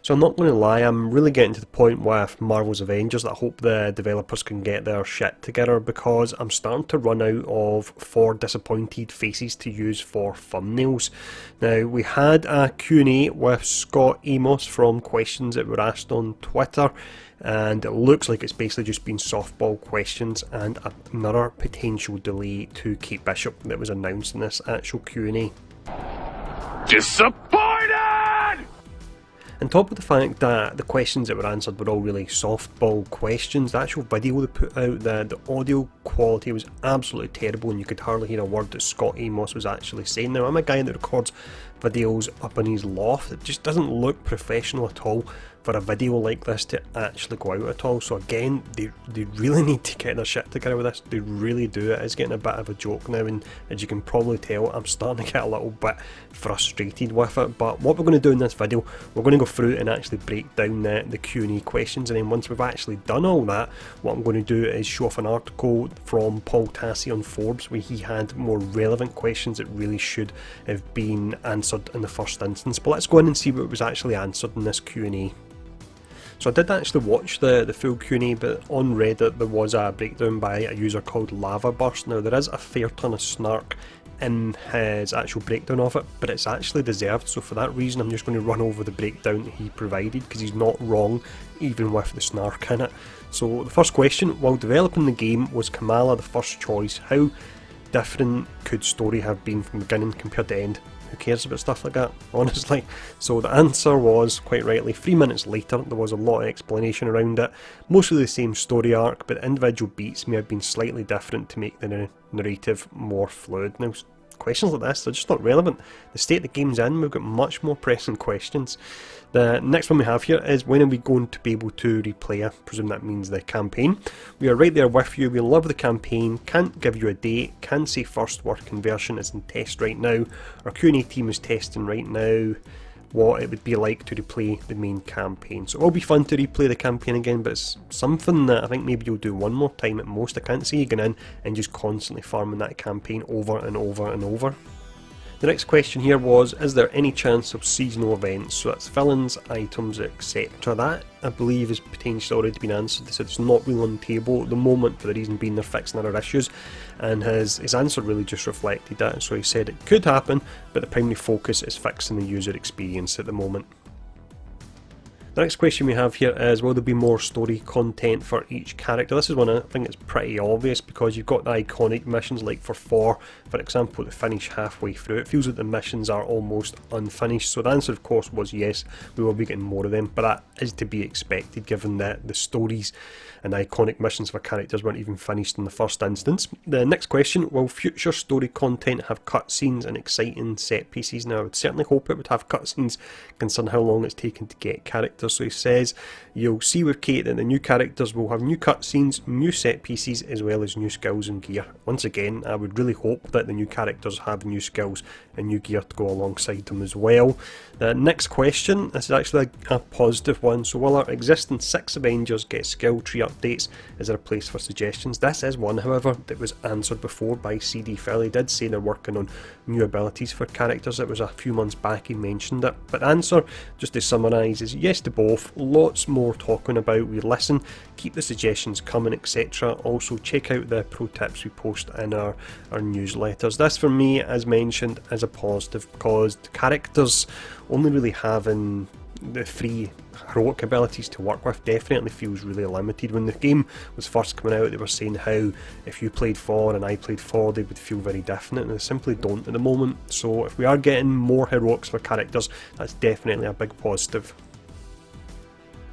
So I'm not going to lie, I'm really getting to the point with Marvel's Avengers that I hope the developers can get their shit together, because I'm starting to run out of 4 disappointed faces to use for thumbnails. Now, we had a Q&A with Scott Amos from questions that were asked on Twitter, and it looks like it's basically just been softball questions and another potential delay to Kate Bishop that was announced in this actual Q&A. Disappointed! On top of the fact that the questions that were answered were all really softball questions, the actual video they put out, the audio quality was absolutely terrible, and you could hardly hear a word that Scott Amos was actually saying. Now, I'm a guy that records videos up in his loft. It just doesn't look professional at all for a video like this to actually go out at all. So again, they really need to get their shit together with this. They really do. It is getting a bit of a joke now, and as you can probably tell, I'm starting to get a little bit frustrated with it. But what we're going to do in this video, we're going to go through and actually break down the Q&A questions, and then once we've actually done all that, what I'm going to do is show off an article from Paul Tassi on Forbes where he had more relevant questions that really should have been answered in the first instance. But let's go in and see what was actually answered in this Q&A. So I did actually watch the full Q&A, but on Reddit there was a breakdown by a user called Lava Burst. Now, there is a fair ton of snark in his actual breakdown of it, but it's actually deserved, so for that reason I'm just going to run over the breakdown that he provided, because he's not wrong even with the snark in it. So the first question: while developing the game, was Kamala the first choice? How different could story have been from beginning compared to end? Who cares about stuff like that, honestly? So the answer was, quite rightly, 3 minutes later. There was a lot of explanation around it, mostly the same story arc, but individual beats may have been slightly different to make the narrative more fluid. Now, questions like this, they're just not relevant. The state the game's in, we've got much more pressing questions. The next one we have here is: when are we going to be able to replay? I presume that means the campaign. We are right there with you. We love the campaign. Can't give you a date. Can say first working version is in test right now. Our Q&A team is testing right now what it would be like to replay the main campaign. So it'll be fun to replay the campaign again, but it's something that I think maybe you'll do one more time at most. I can't see you going in and just constantly farming that campaign over and over and over. The next question here was: is there any chance of seasonal events? So that's villains, items, etc. That, I believe, has potentially already been answered. They said it's not really on the table at the moment, for the reason being they're fixing other issues, and his answer really just reflected that. So he said it could happen, but the primary focus is fixing the user experience at the moment. The next question we have here is: will there be more story content for each character? This is one I think it's pretty obvious, because you've got the iconic missions like for THOR, for example, that finish halfway through. It feels like the missions are almost unfinished, so the answer of course was yes, we will be getting more of them, but that is to be expected given that the stories and iconic missions for characters weren't even finished in the first instance. The next question: will future story content have cutscenes and exciting set pieces? Now, I would certainly hope it would have cutscenes, considering how long it's taken to get characters. So he says you'll see with Kate that the new characters will have new cutscenes, new set pieces, as well as new skills and gear. Once again, I would really hope that the new characters have new skills and new gear to go alongside them as well. The next question, this is actually a positive one. So will our existing 6 Avengers get skill tree updates? Is there a place for suggestions? This is one, however, that was answered before by CD Phil. He did say they're working on new abilities for characters. It was a few months back he mentioned it. But the answer, just to summarise, is yes to both. Lots more talking about. We listen, keep the suggestions coming, etc. Also check out the pro tips we post in our newsletters. This for me, as mentioned, is a positive, because the characters only really having the 3 heroic abilities to work with definitely feels really limited. When the game was first coming out, they were saying how if you played THOR and I played THOR, they would feel very different, and they simply don't at the moment. So if we are getting more heroics for characters, that's definitely a big positive.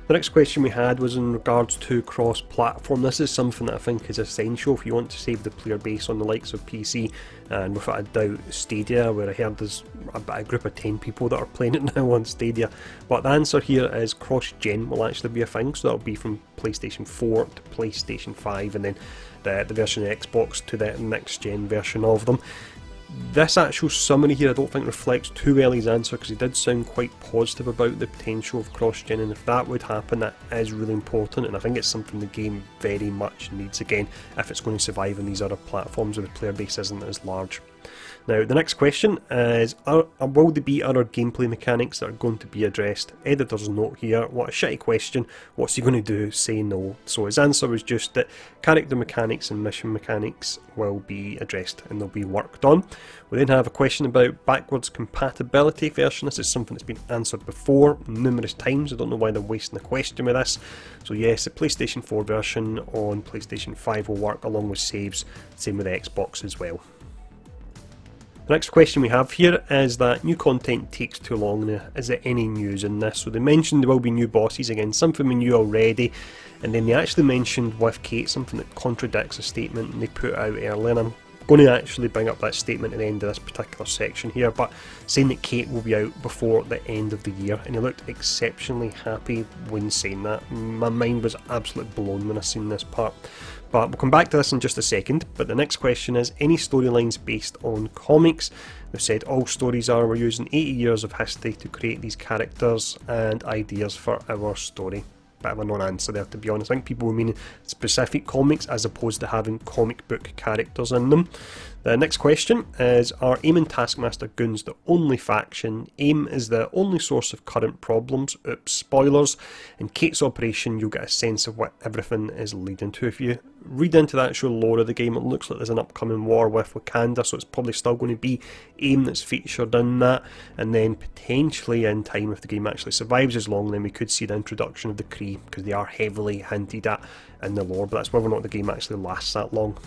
The next question we had was in regards to cross-platform. This is something that I think is essential if you want to save the player base on the likes of PC and, without a doubt, Stadia, where I heard there's a group of 10 people that are playing it now on Stadia. But the answer here is cross-gen will actually be a thing, so that'll be from PlayStation 4 to PlayStation 5, and then the version of Xbox to the next gen version of them. This actual summary here I don't think reflects too well his answer, because he did sound quite positive about the potential of cross-gen, and if that would happen, that is really important, and I think it's something the game very much needs, again, if it's going to survive on these other platforms where the player base isn't as large. Now, the next question is, will there be other gameplay mechanics that are going to be addressed? Editor's note here, what a shitty question, what's he going to do? Say no. So his answer was just that character mechanics and mission mechanics will be addressed and they'll be worked on. We then have a question about backwards compatibility version. This is something that's been answered before numerous times. I don't know why they're wasting a question with this. So yes, the PlayStation 4 version on PlayStation 5 will work along with saves, same with the Xbox as well. The next question we have here is that new content takes too long. Is there any news in this? So they mentioned there will be new bosses, again something we knew already, and then they actually mentioned with Kate something that contradicts a statement they put out earlier, and I'm going to actually bring up that statement at the end of this particular section here, but saying that Kate will be out before the end of the year, and he looked exceptionally happy when saying that. My mind was absolutely blown when I seen this part. But we'll come back to this in just a second. But the next question is, any storylines based on comics? They've said all stories are. We're using 80 years of history to create these characters and ideas for our story. Bit of a non-answer there, to be honest. I think people were meaning specific comics as opposed to having comic book characters in them. The next question is, are AIM and Taskmaster goons the only faction? AIM is the only source of current problems. Oops, spoilers. In Kate's operation, you'll get a sense of what everything is leading to. If you read into the actual lore of the game, it looks like there's an upcoming war with Wakanda, so it's probably still going to be AIM that's featured in that, and then potentially in time, if the game actually survives as long, then we could see the introduction of the Kree, because they are heavily hinted at in the lore, but that's whether or not the game actually lasts that long.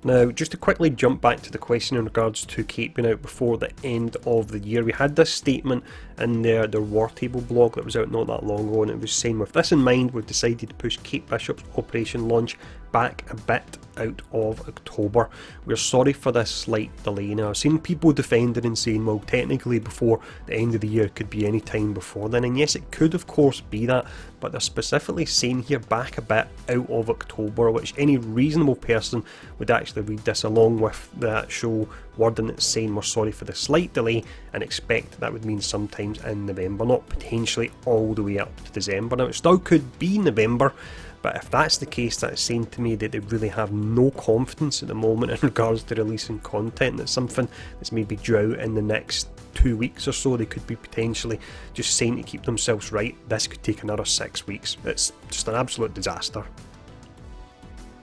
Now, just to quickly jump back to the question in regards to Kate being out before the end of the year, we had this statement in their War Table blog that was out not that long ago, and it was saying, with this in mind, we've decided to push Kate Bishop's operation launch back a bit out of October. We're sorry for this slight delay. Now, I've seen people defending and saying, well, technically before the end of the year could be any time before then, and yes, it could of course be that, but they're specifically saying here back a bit out of October, which any reasonable person would actually read this along with the actual wording that's saying we're sorry for the slight delay and expect that would mean sometimes in November, not potentially all the way up to December. Now, it still could be November, but if that's the case, that's saying to me that they really have no confidence at the moment in regards to releasing content. That's something that's maybe due out in the next 2 weeks or so. They could be potentially just saying to keep themselves right, this could take another 6 weeks. It's just an absolute disaster.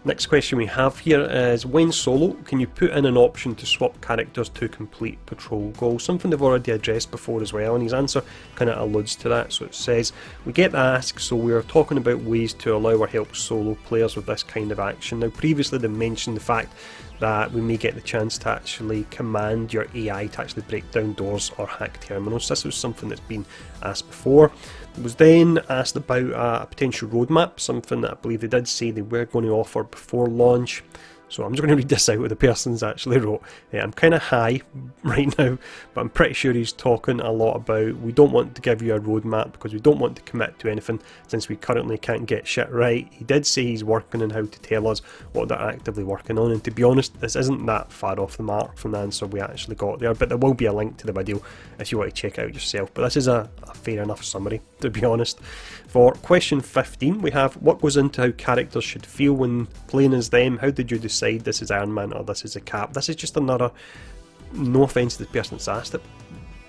Next question we have here is, when solo, can you put in an option to swap characters to complete patrol goals? Something they've already addressed before as well, and his answer kind of alludes to that. So it says, we get the ask, so we are talking about ways to allow or help solo players with this kind of action. Now, previously they mentioned the fact that we may get the chance to actually command your AI to actually break down doors or hack terminals. This was something that's been asked before. It was then asked about a potential roadmap, something that I believe they did say they were going to offer before launch. So I'm just going to read this out what the person's actually wrote. I'm kind of high right now, but I'm pretty sure he's talking a lot about, we don't want to give you a roadmap because we don't want to commit to anything since we currently can't get shit right. He did say he's working on how to tell us what they're actively working on, and to be honest, this isn't that far off the mark from the answer we actually got there, but there will be a link to the video if you want to check it out yourself. But this is a fair enough summary, to be honest. For question 15, we have, what goes into how characters should feel when playing as them? How did you decide this is Iron Man or this is a Cap? This is just another, no offence to the person that's asked it,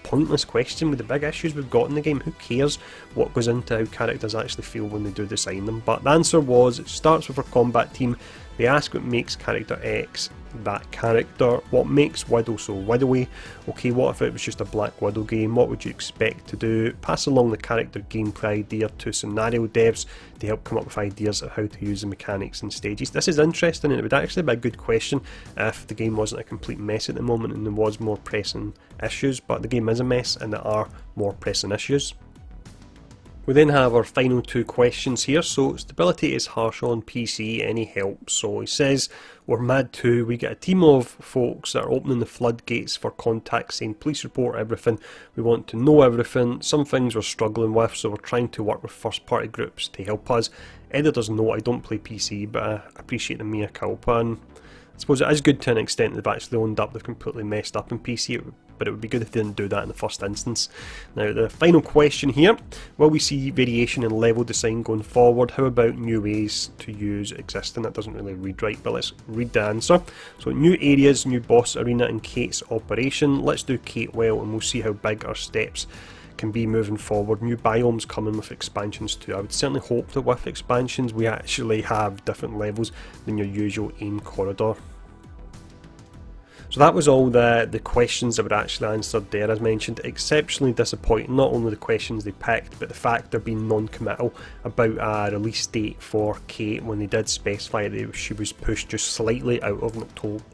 pointless question with the big issues we've got in the game. Who cares what goes into how characters actually feel when they do design them? But the answer was, it starts with our combat team. They ask what makes character X that character, what makes Widow so widowy. Okay, what if it was just a Black Widow game? What would you expect to do? Pass along the character gameplay idea to scenario devs to help come up with ideas of how to use the mechanics and stages. This is interesting, and it would actually be a good question if the game wasn't a complete mess at the moment and there was more pressing issues, but the game is a mess and there are more pressing issues. We then have our final two questions here. So, stability is harsh on PC, any help? So he says, we're mad too. We get a team of folks that are opening the floodgates for contact saying, please report everything. We want to know everything. Some things we're struggling with, so we're trying to work with first party groups to help us. Editors know I don't play PC, but I appreciate the mea culpa. And suppose it is good to an extent they've actually owned up they've completely messed up in PC, but it would be good if they didn't do that in the first instance. Now the final question here, will we see variation in level design going forward? How about new ways to use existing? That doesn't really read right, but let's read the answer. So new areas, new boss arena and Kate's operation. Let's do Kate well and we'll see how big our steps can be moving forward. New biomes coming with expansions too. I would certainly hope that with expansions we actually have different levels than your usual aim corridor. So that was all the questions that were actually answered there. As mentioned, exceptionally disappointing, not only the questions they picked, but the fact they're being non-committal about a release date for Kate when they did specify that she was pushed just slightly out of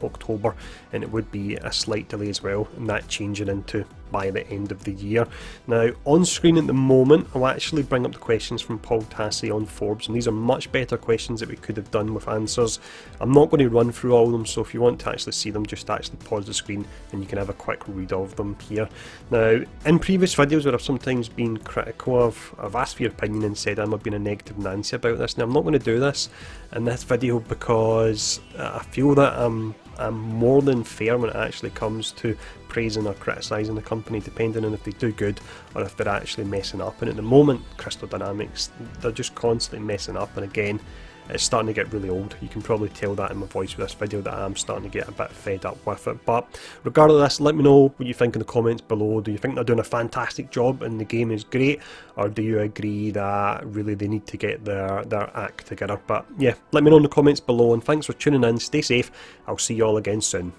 October, and it would be a slight delay as well, and that changing into by the end of the year. Now on screen at the moment I'll actually bring up the questions from Paul Tassi on Forbes, and these are much better questions that we could have done with answers. I'm not going to run through all of them, so if you want to actually see them, just actually pause the screen and you can have a quick read of them here. Now in previous videos where I've sometimes been critical of, I've asked for your opinion and said I'm being a negative Nancy about this. Now I'm not going to do this in this video because I feel that I'm more than fair when it actually comes to praising or criticising the company, depending on if they do good or if they're actually messing up. And at the moment, Crystal Dynamics, they're just constantly messing up, and again, it's starting to get really old. You can probably tell that in my voice with this video that I'm starting to get a bit fed up with it. But regardless of this, let me know what you think in the comments below. Do you think they're doing a fantastic job and the game is great, or do you agree that really they need to get their act together? But yeah, let me know in the comments below, and thanks for tuning in. Stay safe. I'll see you all again soon.